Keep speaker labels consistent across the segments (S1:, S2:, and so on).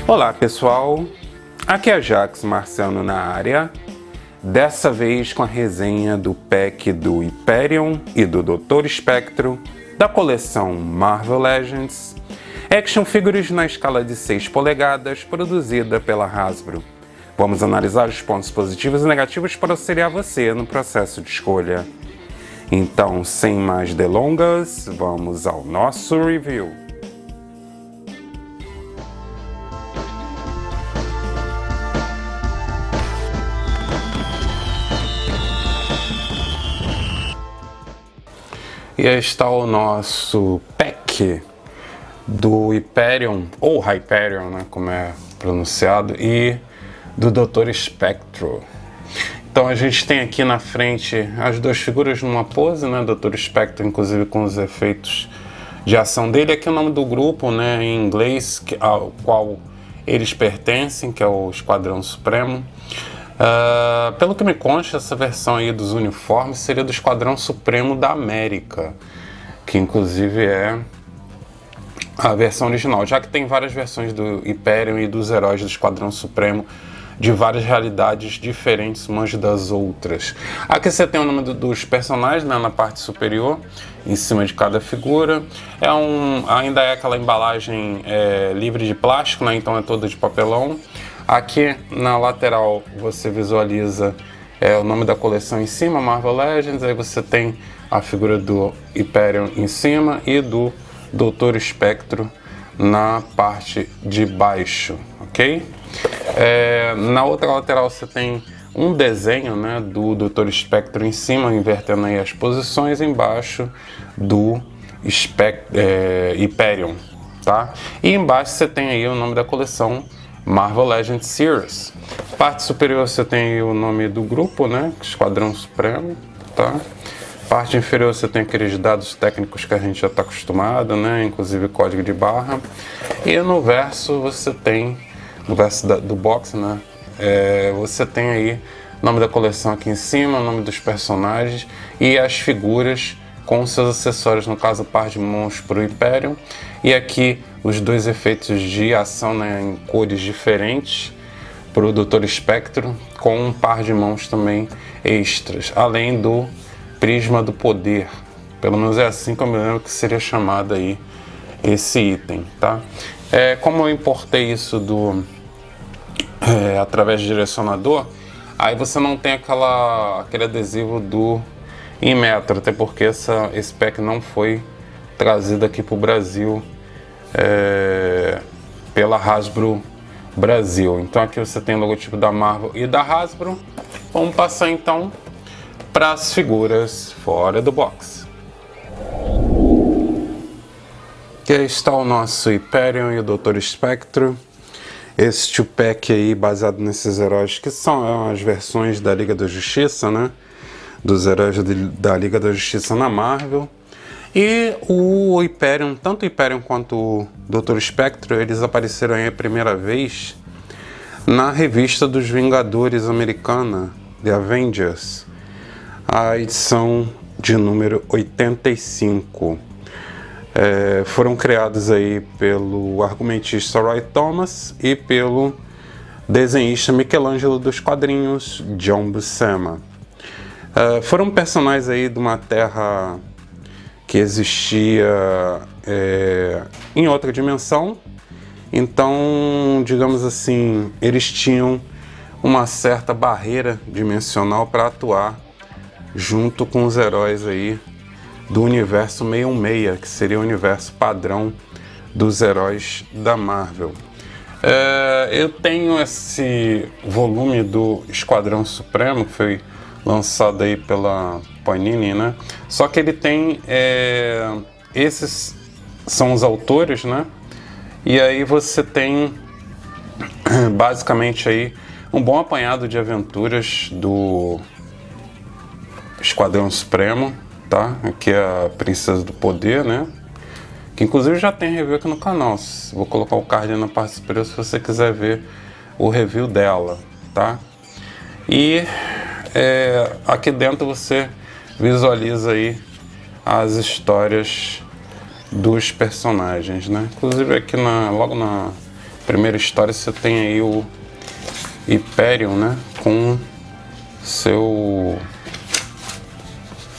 S1: Olá pessoal, aqui é Jax Marciano na área, dessa vez com a resenha do pack do Hyperion e do Dr. Spectro da coleção Marvel Legends, action figures na escala de 6 polegadas produzida pela Hasbro. Vamos analisar os pontos positivos e negativos para auxiliar você no processo de escolha. Então, sem mais delongas, vamos ao nosso review. E aí está o nosso pack do Hyperion, ou Hyperion, né, como é pronunciado, e do Dr. Spectro. Então a gente tem aqui na frente as duas figuras numa pose, né, Dr. Spectro, inclusive com os efeitos de ação dele. Aqui é o nome do grupo, né, em inglês, ao qual eles pertencem, que é o Esquadrão Supremo. Pelo que me consta, essa versão aí dos uniformes seria do Esquadrão Supremo da América, que inclusive é a versão original, já que tem várias versões do Hyperion e dos heróis do Esquadrão Supremo de várias realidades diferentes umas das outras. Aqui você tem o nome dos personagens, né, na parte superior, em cima de cada figura. Ainda é aquela embalagem livre de plástico, né, então é toda de papelão. Aqui na lateral você visualiza o nome da coleção em cima, Marvel Legends. Aí você tem a figura do Hyperion em cima e do Dr. Spectro na parte de baixo, ok? Na outra lateral você tem um desenho, né, do Dr. Spectro em cima, invertendo aí as posições, embaixo do Hyperion, tá? E embaixo você tem aí o nome da coleção Marvel Legends Series. Parte superior você tem o nome do grupo, né, Esquadrão Supremo, tá? Parte inferior você tem aqueles dados técnicos que a gente já está acostumado, né, inclusive código de barra. E no verso você tem, no verso do box, né, você tem aí o nome da coleção aqui em cima, o nome dos personagens e as figuras com seus acessórios, no caso par de mãos para o Hyperion, e aqui os dois efeitos de ação, né, em cores diferentes para o Dr. Spectro, com um par de mãos também extras, além do prisma do poder. Pelo menos é assim que eu me lembro que seria chamado aí esse item, tá? Como eu importei isso através do direcionador, aí você não tem aquele adesivo do Inmetro, até porque esse pack não foi trazido aqui para o Brasil pela Hasbro Brasil. Então aqui você tem o logotipo da Marvel e da Hasbro. Vamos passar então para as figuras fora do box. Aqui está o nosso Hyperion e o Dr. Spectro. Este pack aí baseado nesses heróis que são as versões da Liga da Justiça, né? Dos heróis da Liga da Justiça na Marvel. E o Hyperion, tanto o Hyperion quanto o Dr. Spectro, eles apareceram aí a primeira vez na revista dos Vingadores americana, The Avengers, a edição de número 85. Foram criados aí pelo argumentista Roy Thomas e pelo desenhista Michelangelo dos quadrinhos, John Buscema. Foram personagens aí de uma terra que existia em outra dimensão. Então, digamos assim, eles tinham uma certa barreira dimensional para atuar junto com os heróis aí do universo 616, que seria o universo padrão dos heróis da Marvel. Eu tenho esse volume do Esquadrão Supremo, que foi lançado aí pela Panini, né? Só que ele tem esses são os autores, né? E aí você tem basicamente aí um bom apanhado de aventuras do Esquadrão Supremo, tá? Aqui é a Princesa do Poder, né? Que inclusive já tem review aqui no canal. Vou colocar o card na parte superior se você quiser ver o review dela, tá? E aqui dentro você visualiza aí as histórias dos personagens, né? Inclusive aqui logo na Primeira história, você tem aí o Hyperion, né? Com seu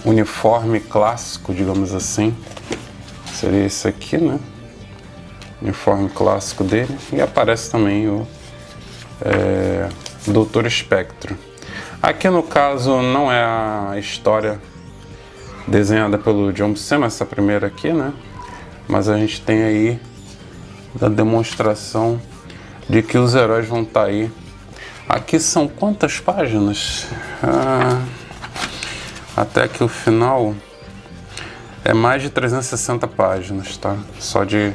S1: uniforme clássico, digamos assim. Seria esse aqui, né? Uniforme clássico dele. E aparece também o Doutor Espectro. Aqui no caso não é a história desenhada pelo John Buscema, essa primeira aqui, né? Mas a gente tem aí a demonstração de que os heróis vão estar aí. Aqui são quantas páginas? Até que o final é mais de 360 páginas, tá? Só de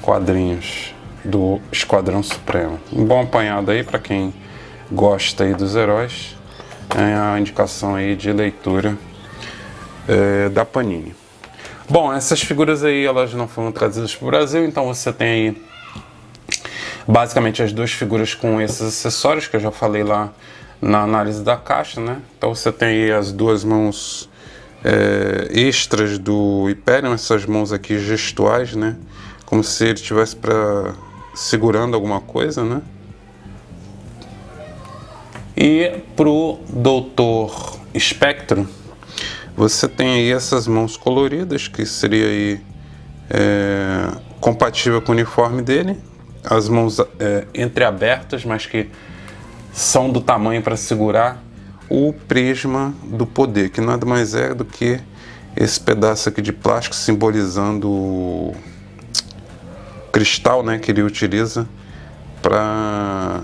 S1: quadrinhos do Esquadrão Supremo. Um bom apanhado aí para quem gosta aí dos heróis. É a indicação aí de leitura da Panini. Bom, essas figuras aí elas não foram trazidas para o Brasil, então você tem aí basicamente as duas figuras com esses acessórios que eu já falei lá na análise da caixa, né? Então você tem aí as duas mãos extras do Hyperion, essas mãos aqui gestuais, né? Como se ele estivesse segurando alguma coisa, né? E pro Doutor Espectro, você tem aí essas mãos coloridas, que seria aí compatível com o uniforme dele. As mãos entreabertas, mas que são do tamanho para segurar o prisma do poder, que nada mais é do que esse pedaço aqui de plástico simbolizando o cristal, né, que ele utiliza para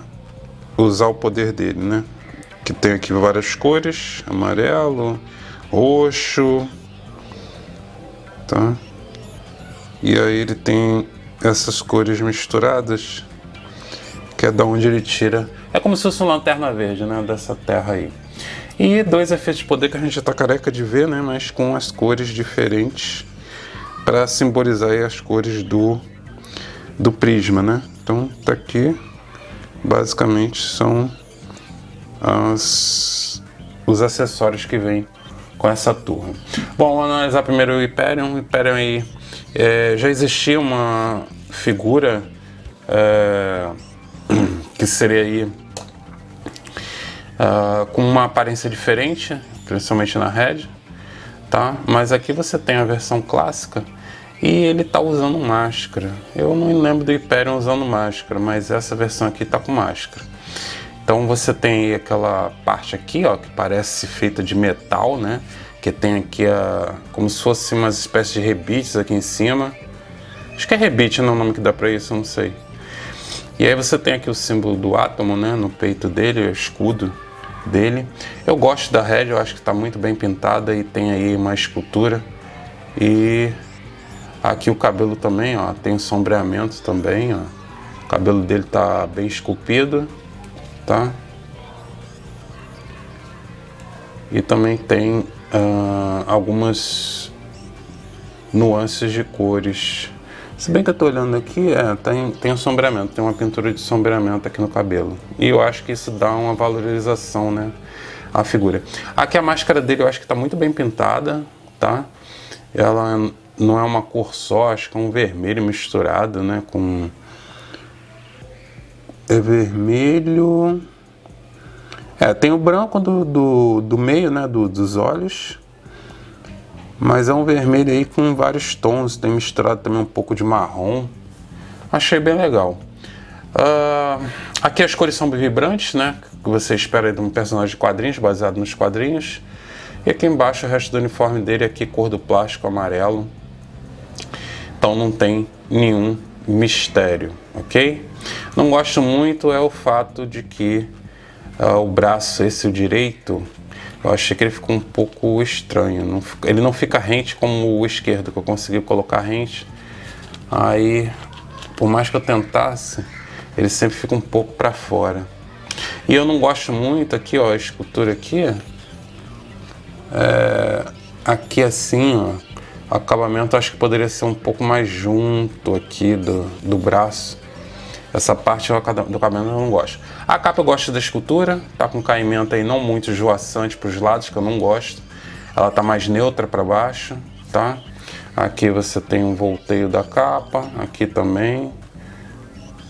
S1: usar o poder dele, né? Que tem aqui várias cores: amarelo, roxo, tá? E aí ele tem essas cores misturadas, que é da onde ele tira. É como se fosse uma lanterna verde, né? Dessa terra aí. E dois efeitos de poder que a gente já tá careca de ver, né? Mas com as cores diferentes para simbolizar aí as cores do prisma, né? Então tá aqui. Basicamente são os acessórios que vêm com essa turma. Bom, vamos analisar primeiro o Hyperion. O Hyperion aí, já existia uma figura que seria aí com uma aparência diferente, principalmente na Red, tá? Mas aqui você tem a versão clássica e ele tá usando máscara. Eu não lembro do Hyperion usando máscara, mas essa versão aqui tá com máscara. Então você tem aí aquela parte aqui, ó, que parece feita de metal, né? Que tem aqui como se fosse umas espécies de rebites aqui em cima. Acho que é rebite, não é o nome que dá pra isso, eu não sei. E aí você tem aqui o símbolo do átomo, né? No peito dele, o escudo dele. Eu gosto da Red, eu acho que tá muito bem pintada e tem aí uma escultura. E aqui o cabelo também, ó, tem um sombreamento também, ó. O cabelo dele tá bem esculpido, tá? E também tem algumas nuances de cores. Se bem que eu tô olhando aqui, tem um sombreamento, tem uma pintura de sombreamento aqui no cabelo. E eu acho que isso dá uma valorização, né, à figura. Aqui a máscara dele eu acho que tá muito bem pintada, tá? Ela não é uma cor só, acho que é um vermelho misturado, né, com... É vermelho... tem o branco do meio, né, dos olhos. Mas é um vermelho aí com vários tons, tem misturado também um pouco de marrom. Achei bem legal. Aqui as cores são vibrantes, né, que você espera de um personagem de quadrinhos, baseado nos quadrinhos. E aqui embaixo o resto do uniforme dele, aqui cor do plástico amarelo. Então não tem nenhum mistério, ok? Não gosto muito é o fato de que o braço, esse o direito, eu achei que ele ficou um pouco estranho. Ele não fica rente como o esquerdo, que eu consegui colocar rente. Aí, por mais que eu tentasse, ele sempre fica um pouco para fora. E eu não gosto muito aqui, ó, a escultura aqui. Aqui assim, ó, o acabamento acho que poderia ser um pouco mais junto aqui do braço. Essa parte do acabamento eu não gosto. A capa eu gosto da escultura, tá com caimento aí não muito esvoaçante para os lados, que eu não gosto. Ela tá mais neutra para baixo, tá? Aqui você tem um volteio da capa, aqui também,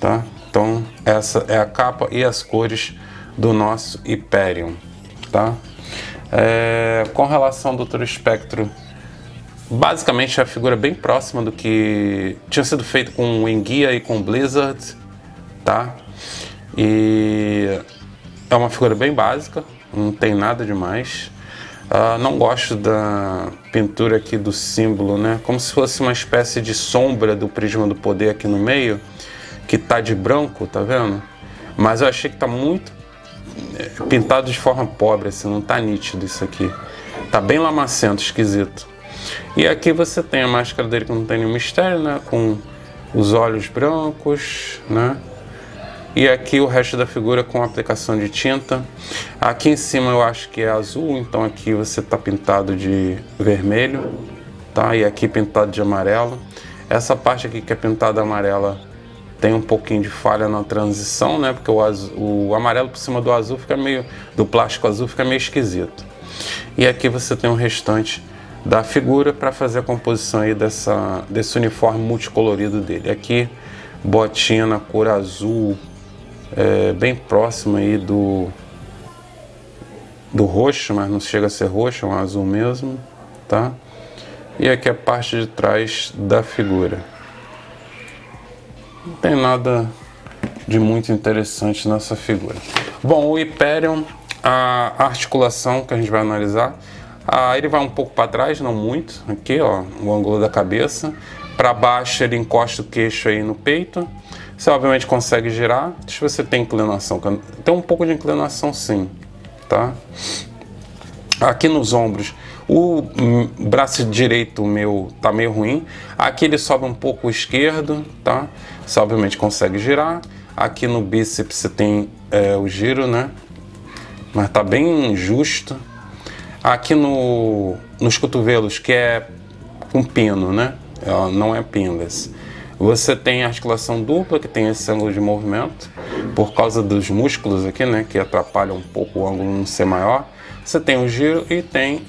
S1: tá? Então essa é a capa e as cores do nosso Hyperion, tá? Com relação ao Doutor Espectro, basicamente é a figura bem próxima do que tinha sido feito com o Enguia e com o Blizzard, tá? E é uma figura bem básica, não tem nada demais. Não gosto da pintura aqui do símbolo, né? Como se fosse uma espécie de sombra do Prisma do Poder aqui no meio, que tá de branco, tá vendo? Mas eu achei que tá muito pintado de forma pobre, assim, não tá nítido isso aqui. Tá bem lamacento, esquisito. E aqui você tem a máscara dele que não tem nenhum mistério, né? Com os olhos brancos, né? E aqui o resto da figura com aplicação de tinta. Aqui em cima eu acho que é azul, então aqui você tá pintado de vermelho, tá? E aqui pintado de amarelo. Essa parte aqui que é pintada amarela tem um pouquinho de falha na transição, né? Porque o amarelo por cima do azul fica meio, do plástico azul fica meio esquisito. E aqui você tem o restante da figura para fazer a composição aí desse uniforme multicolorido dele. Aqui botinha na cor azul, bem próximo aí do roxo, mas não chega a ser roxo, é um azul mesmo, tá? E aqui a parte de trás da figura. Não tem nada de muito interessante nessa figura. Bom, o Hyperion, a articulação que a gente vai analisar, ele vai um pouco para trás, não muito, aqui ó, o ângulo da cabeça. Para baixo ele encosta o queixo aí no peito. Você obviamente consegue girar. Deixa eu ver se tem inclinação. Tem um pouco de inclinação sim, tá? Aqui nos ombros, o braço direito meu tá meio ruim. Aqui ele sobe um pouco o esquerdo, tá? Você obviamente consegue girar. Aqui no bíceps você tem o giro, né? Mas tá bem justo. Aqui nos cotovelos, que é com pino, né? Não é pinless. Você tem a articulação dupla, que tem esse ângulo de movimento, por causa dos músculos aqui, né? Que atrapalham um pouco o ângulo não ser maior. Você tem o giro e tem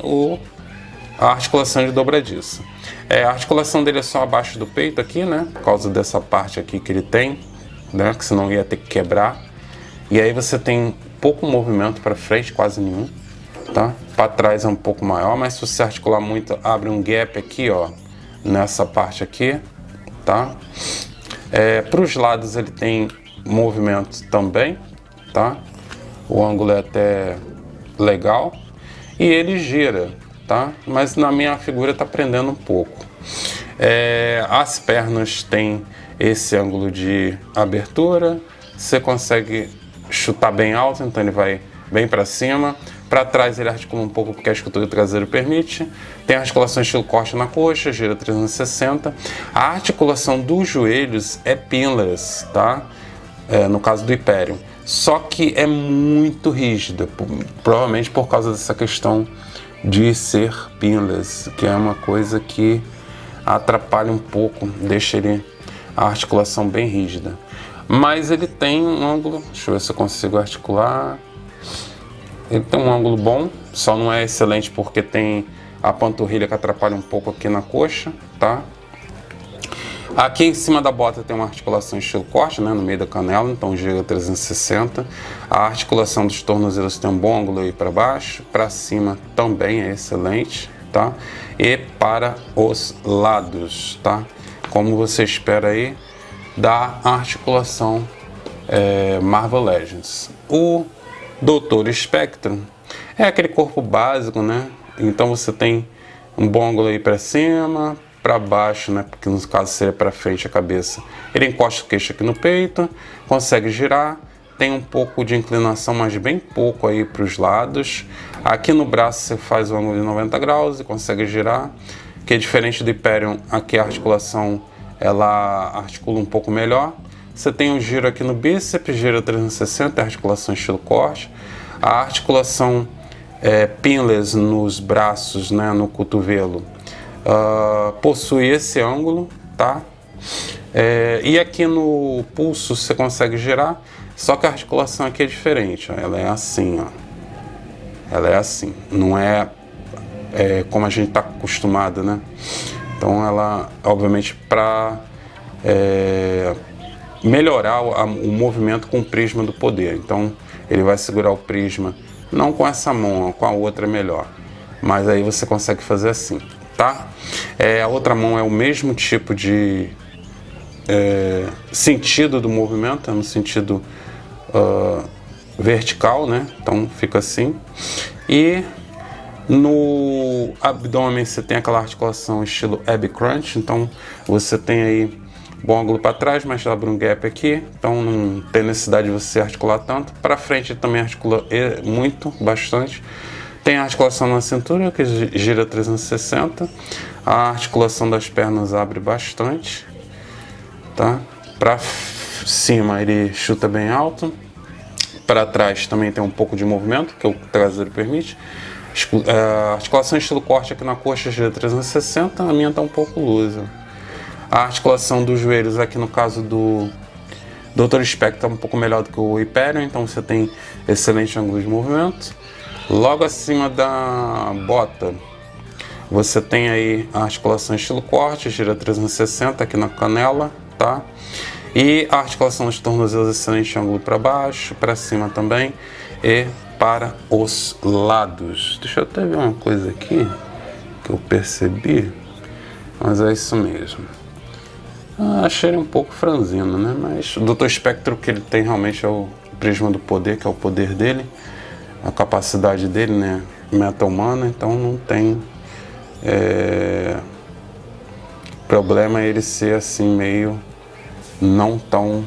S1: a articulação de dobradiça. A articulação dele é só abaixo do peito aqui, né? Por causa dessa parte aqui que ele tem, né? Que senão ia ter que quebrar. E aí você tem pouco movimento para frente, quase nenhum, tá? Para trás é um pouco maior, mas se você articular muito, abre um gap aqui, ó, nessa parte aqui, tá? Para os lados ele tem movimento também, tá? O ângulo é até legal e ele gira, tá? Mas na minha figura tá prendendo um pouco. As pernas têm esse ângulo de abertura, você consegue chutar bem alto, então ele vai bem para cima. Para trás ele articula um pouco porque a escultura traseira permite. Tem articulação estilo corte na coxa, gira 360. A articulação dos joelhos é pinless, tá? No caso do Hyperion. Só que é muito rígida, provavelmente por causa dessa questão de ser pinless, que é uma coisa que atrapalha um pouco, deixa a articulação bem rígida. Mas ele tem um ângulo, deixa eu ver se eu consigo articular. Ele tem um ângulo bom, só não é excelente porque tem a panturrilha que atrapalha um pouco aqui na coxa, tá? Aqui em cima da bota tem uma articulação estilo corte, né, no meio da canela, então gira 360. A articulação dos tornozelos tem um bom ângulo aí para baixo, para cima também é excelente, tá? E para os lados, tá? Como você espera aí da articulação Marvel Legends. O Doutor Espectro é aquele corpo básico, né? Então você tem um bom ângulo aí para cima, para baixo, né? Porque no caso seria para frente a cabeça. Ele encosta o queixo aqui no peito, consegue girar, tem um pouco de inclinação, mas bem pouco aí para os lados. Aqui no braço você faz o ângulo de 90 graus e consegue girar, que é diferente do Hyperion. Aqui a articulação ela articula um pouco melhor. Você tem um giro aqui no bíceps, gira 360, articulação estilo corte. A articulação pinless nos braços, né, no cotovelo, possui esse ângulo, tá? E aqui no pulso você consegue girar, só que a articulação aqui é diferente, ó. Ela é assim, ó. Ela é assim, não é como a gente está acostumado, né? Então ela, obviamente, para melhorar o movimento com o prisma do poder. Então ele vai segurar o prisma não com essa mão, com a outra é melhor, mas aí você consegue fazer assim, tá? A outra mão é o mesmo tipo de sentido do movimento, é no sentido vertical, né? Então fica assim. E no abdômen você tem aquela articulação estilo ab crunch, então você tem aí bom ângulo para trás, mas abre um gap aqui, então não tem necessidade de você articular tanto. Para frente também articula muito, bastante. Tem a articulação na cintura que gira 360, a articulação das pernas abre bastante, tá? Para cima ele chuta bem alto, para trás também tem um pouco de movimento que o traseiro permite. A articulação estilo corte aqui na coxa gira 360, a minha está um pouco lusa. A articulação dos joelhos aqui no caso do Dr. Spectro é um pouco melhor do que o Hyperion, então você tem excelente ângulo de movimento. Logo acima da bota você tem aí a articulação estilo corte, gira 360 aqui na canela, tá? E a articulação dos tornozelos, excelente ângulo para baixo, para cima também e para os lados. Deixa eu até ver uma coisa aqui que eu percebi, mas é isso mesmo. Achei ele um pouco franzino, né? Mas o Dr. Spectro que ele tem realmente é o prisma do poder, que é o poder dele, a capacidade dele, né? Meta-humana, então não tem problema ele ser assim meio não tão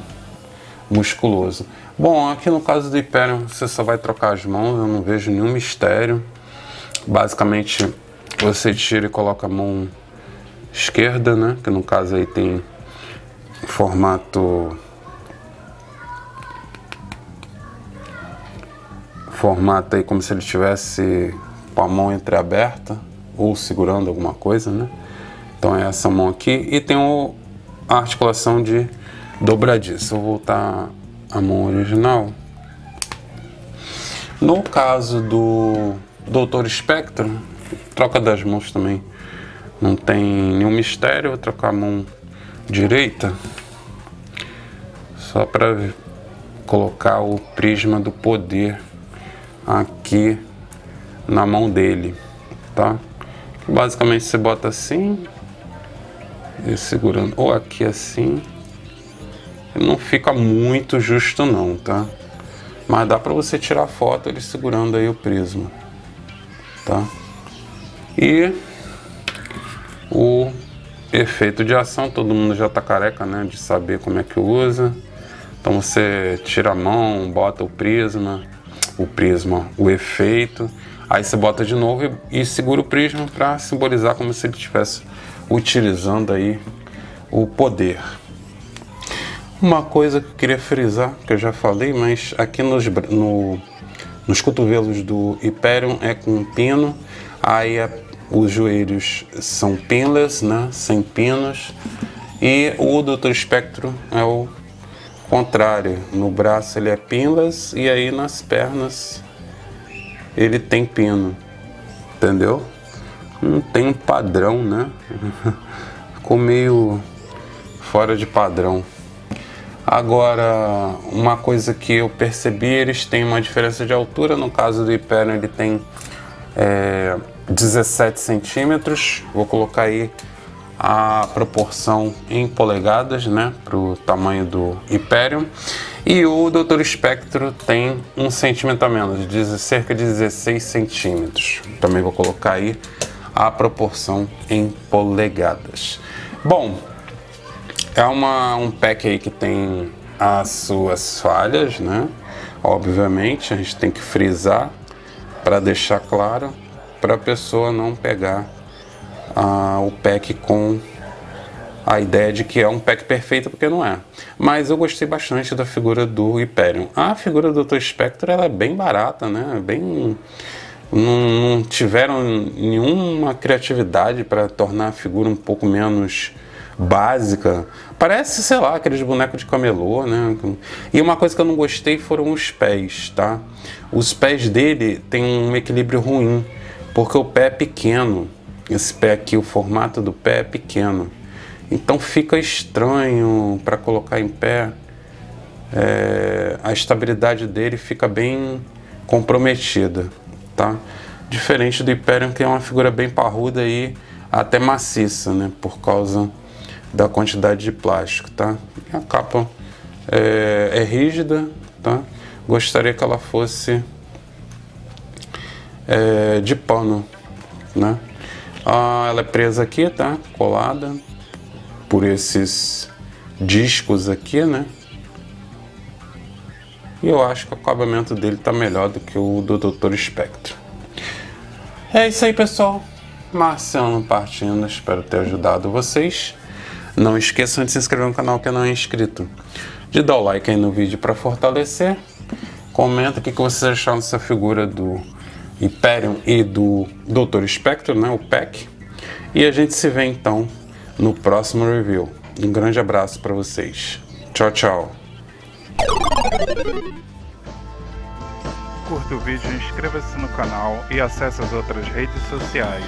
S1: musculoso. Bom, aqui no caso do Hyperion você só vai trocar as mãos, eu não vejo nenhum mistério. Basicamente você tira e coloca a mão esquerda, né? Que no caso aí tem formato aí como se ele tivesse com a mão entreaberta ou segurando alguma coisa, né? Então é essa mão aqui e tem a articulação de dobradiça. Vou voltar a mão original. No caso do Dr. Spectro, troca das mãos também não tem nenhum mistério. Vou trocar a mão direita só para colocar o prisma do poder aqui na mão dele, tá? Basicamente você bota assim e segurando, ou aqui assim. Não fica muito justo não, tá? Mas dá para você tirar foto ele segurando aí o prisma, tá? E o efeito de ação, todo mundo já tá careca, né, de saber como é que usa. Então você tira a mão, bota o efeito, aí você bota de novo e segura o prisma para simbolizar como se ele estivesse utilizando aí o poder. Uma coisa que eu queria frisar, que eu já falei, mas aqui nos cotovelos do Hyperion é com pino, aí os joelhos são pinless, né, sem pinos, e o Dr. Spectro é o contrário, no braço ele é pinless e aí nas pernas ele tem pino, entendeu? Não tem um padrão, né? Ficou meio fora de padrão. Agora, uma coisa que eu percebi, eles têm uma diferença de altura. No caso do Hyperion ele tem 17 centímetros. Vou colocar aí a proporção em polegadas, né, para o tamanho do Hyperion. E o Dr. Spectro tem 1 centímetro a menos, cerca de 16 centímetros. Também vou colocar aí a proporção em polegadas. Bom, é um pack aí que tem as suas falhas, né? Obviamente, a gente tem que frisar para deixar claro, para a pessoa não pegar o pack com a ideia de que é um pack perfeito, porque não é. Mas eu gostei bastante da figura do Hyperion. A figura do Dr. Spectro ela é bem barata, né? Não tiveram nenhuma criatividade para tornar a figura um pouco menos básica. Parece, sei lá, aqueles bonecos de camelô, né? E uma coisa que eu não gostei foram os pés, tá? Os pés dele tem um equilíbrio ruim, porque o pé é pequeno. Esse pé aqui, o formato do pé é pequeno. Então fica estranho para colocar em pé. a estabilidade dele fica bem comprometida, tá? Diferente do Hyperion, que é uma figura bem parruda e até maciça, né? Por causa da quantidade de plástico, tá? A capa é rígida, tá? Gostaria que ela fosse de pano, né? Ela é presa aqui, tá? Colada por esses discos aqui, né? E eu acho que o acabamento dele tá melhor do que o do Dr. Spectro. É isso aí, pessoal. Marciano partindo, espero ter ajudado vocês. Não esqueçam de se inscrever no canal que não é inscrito, de dar o like aí no vídeo para fortalecer. Comenta o que vocês acharam dessa figura do Hyperion e do Dr. Spectro, né, o pack. E a gente se vê então no próximo review. Um grande abraço para vocês. Tchau, tchau.
S2: Curta o vídeo, inscreva-se no canal e acesse as outras redes sociais.